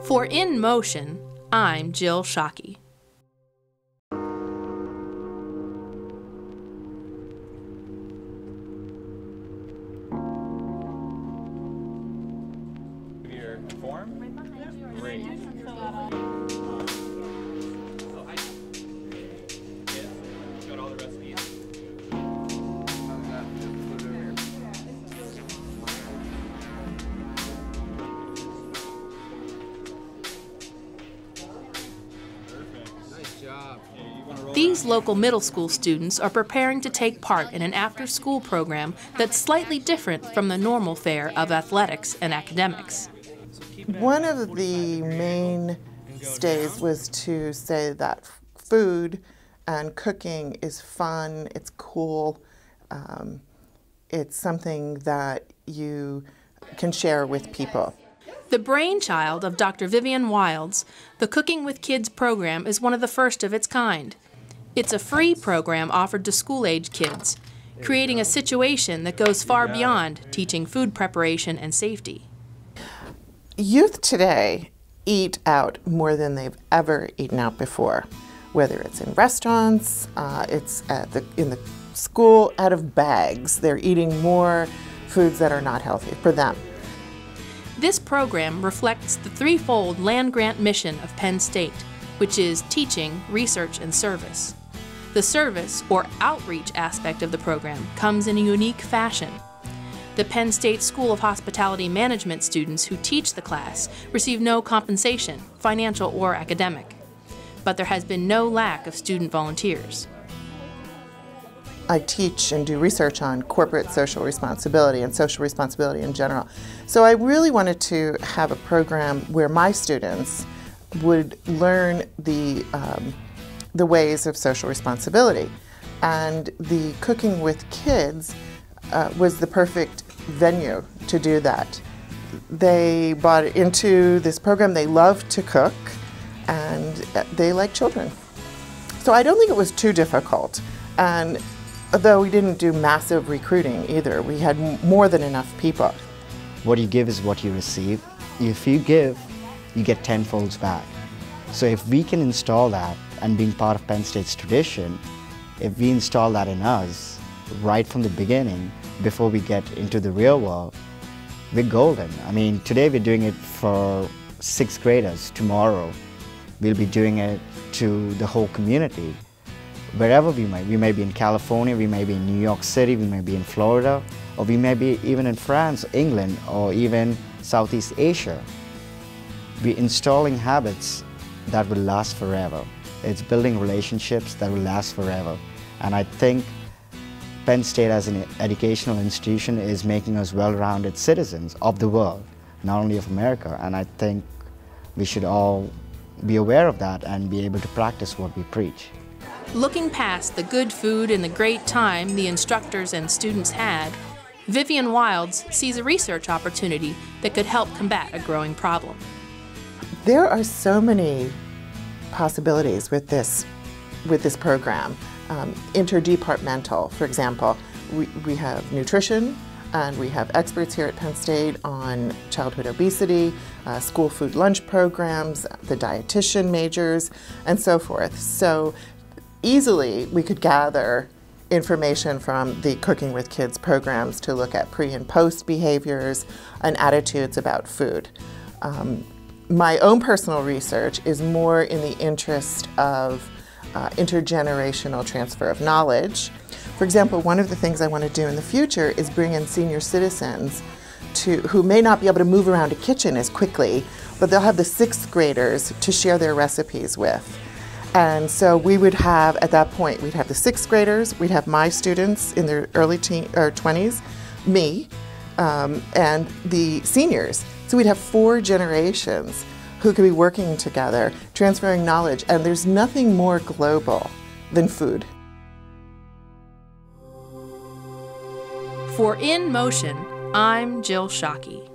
For In Motion, I'm Jill Shockey. Your form? Great. Got all the recipes. These local middle school students are preparing to take part in an after-school program that's slightly different from the normal fare of athletics and academics. One of the mainstays was to say that food and cooking is fun, it's cool, it's something that you can share with people. The brainchild of Dr. Vivian Wilds, the Cooking with Kids program is one of the first of its kind. It's a free program offered to school-age kids, creating a situation that goes far beyond teaching food preparation and safety. Youth today eat out more than they've ever eaten out before, whether it's in restaurants, it's in the school, out of bags. They're eating more foods that are not healthy for them. This program reflects the threefold land-grant mission of Penn State, which is teaching, research, and service. The service, or outreach aspect of the program, comes in a unique fashion. The Penn State School of Hospitality Management students who teach the class receive no compensation, financial or academic. But there has been no lack of student volunteers. I teach and do research on corporate social responsibility and social responsibility in general. So I really wanted to have a program where my students would learn the ways of social responsibility. And the Cooking with Kids was the perfect venue to do that. They bought into this program. They love to cook and they like children. So I don't think it was too difficult. And although we didn't do massive recruiting either, we had more than enough people. What you give is what you receive. If you give, you get tenfolds back. So if we can install that, and being part of Penn State's tradition, if we install that in us right from the beginning, before we get into the real world, we're golden. I mean, today we're doing it for 6th graders. Tomorrow, we'll be doing it to the whole community. Wherever we may be in California, we may be in New York City, we may be in Florida, or we may be even in France, England, or even Southeast Asia. We're installing habits that will last forever. It's building relationships that will last forever. And I think Penn State as an educational institution is making us well-rounded citizens of the world, not only of America. And I think we should all be aware of that and be able to practice what we preach. Looking past the good food and the great time the instructors and students had, Vivian Wilds sees a research opportunity that could help combat a growing problem. There are so many possibilities with this program. Interdepartmental, for example, we have nutrition, and we have experts here at Penn State on childhood obesity, school food lunch programs, the dietitian majors, and so forth. So easily we could gather information from the Cooking with Kids programs to look at pre and post behaviors and attitudes about food. My own personal research is more in the interest of intergenerational transfer of knowledge. For example, one of the things I want to do in the future is bring in senior citizens who may not be able to move around a kitchen as quickly, but they'll have the 6th graders to share their recipes with. And so we would have, at that point, we'd have the 6th graders, we'd have my students in their early 20s, me, and the seniors. So we'd have 4 generations who could be working together, transferring knowledge, and there's nothing more global than food. For In Motion, I'm Jill Shockey.